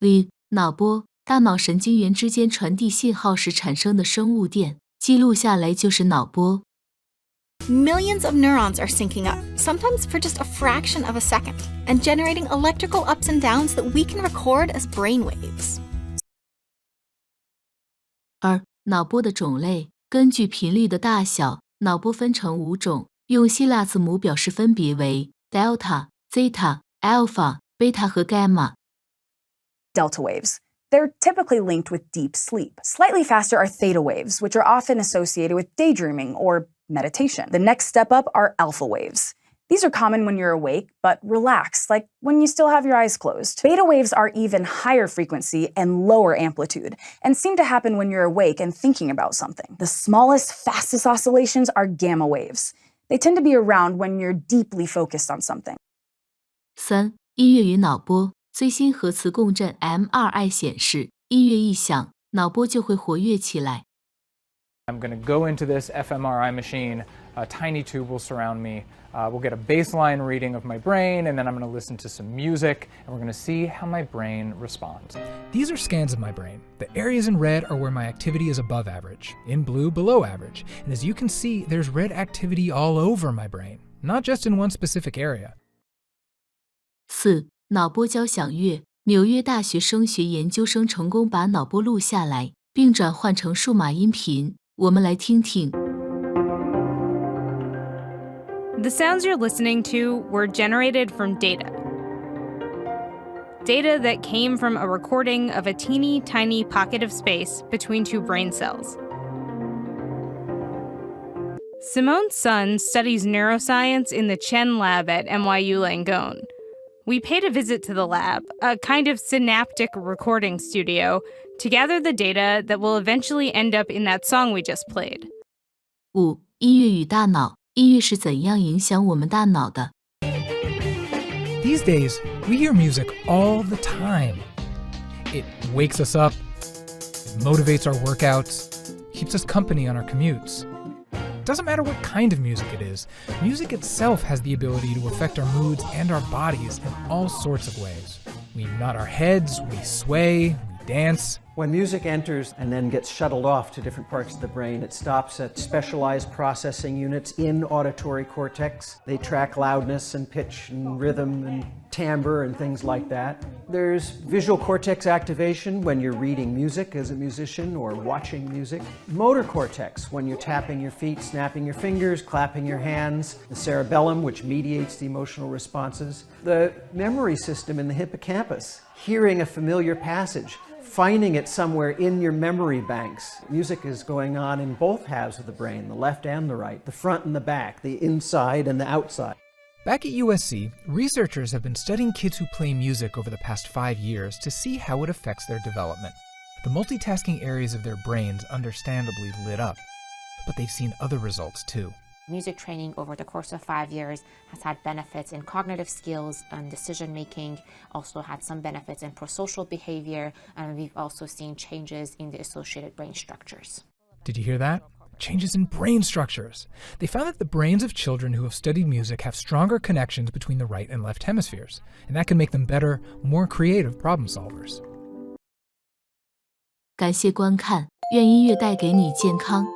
里，脑波，大脑神经元之间传递信号时产生的生物电，记录下来就是脑波。Millions of neurons are syncing up, sometimes for just a fraction of a second, and generating electrical ups and downs that we can record as brainwaves. 而脑波的种类，根据频率的大小，脑波分成5种，用希腊字母表示分别为 delta、zeta、alpha、beta 和 gamma。Delta waves. They're typically linked with deep sleep. Slightly faster are theta waves, which are often associated with daydreaming or meditation. The next step up are alpha waves. These are common when you're awake, but relaxed, like when you still have your eyes closed. Beta waves are even higher frequency and lower amplitude, and seem to happen when you're awake and thinking about something. The smallest, fastest oscillations are gamma waves. They tend to be around when you're deeply focused on something. 3. 音乐与脑波。最新核磁共振 MRI 显示，音乐一响，脑波就会活跃起来。I'm going to go into this fMRI machine. A tiny tube will surround me. We'll get a baseline reading of my brain, and then I'm going to listen to some music, and we're going to see how my brain responds. These are scans of my brain. The areas in red are where my activity is above average, in blue, below average. And as you can see, there's red activity all over my brain, not just in one specific area. 4. 脑波交响乐，纽约大学声学研究生成功把脑波录下来，并转换成数码音频。我们来听听。The sounds you're listening to were generated from data. Data that came from a recording of a teeny tiny pocket of space between 2 brain cells. Simone Sun studies neuroscience in the Chen lab at NYU Langone. We paid a visit to the lab, a kind of synaptic recording studio, to gather the data that will eventually end up in that song we just played. 5. 音乐与大脑，音乐是怎样影响我们大脑的？ These days, we hear music all the time. It wakes us up, it motivates our workouts, keeps us company on our commutes. It doesn't matter what kind of music it is. Music itself has the ability to affect our moods and our bodies in all sorts of ways. We nod our heads, we sway, we dance. When music enters and then gets shuttled off to different parts of the brain, it stops at specialized processing units in auditory cortex. They track loudness and pitch and rhythm and timbre and things like that. There's visual cortex activation when you're reading music as a musician or watching music. Motor cortex when you're tapping your feet, snapping your fingers, clapping your hands. The cerebellum, which mediates the emotional responses. The memory system in the hippocampus, hearing a familiar passage, finding it somewhere in your memory banks. Music is going on in both halves of the brain, the left and the right, the front and the back, the inside and the outside. Back at USC, researchers have been studying kids who play music over the past 5 years to see how it affects their development. The multitasking areas of their brains understandably lit up, but they've seen other results too. Music training over the course of 5 years has had benefits in cognitive skills and decision making, also had some benefits in prosocial behavior, and we've also seen changes in the associated brain structures. Did you hear that? Changes in brain structures. They found that the brains of children who have studied music have stronger connections between the right and left hemispheres, and that can make them better, more creative problem solvers. 感谢观看，愿音乐带给你健康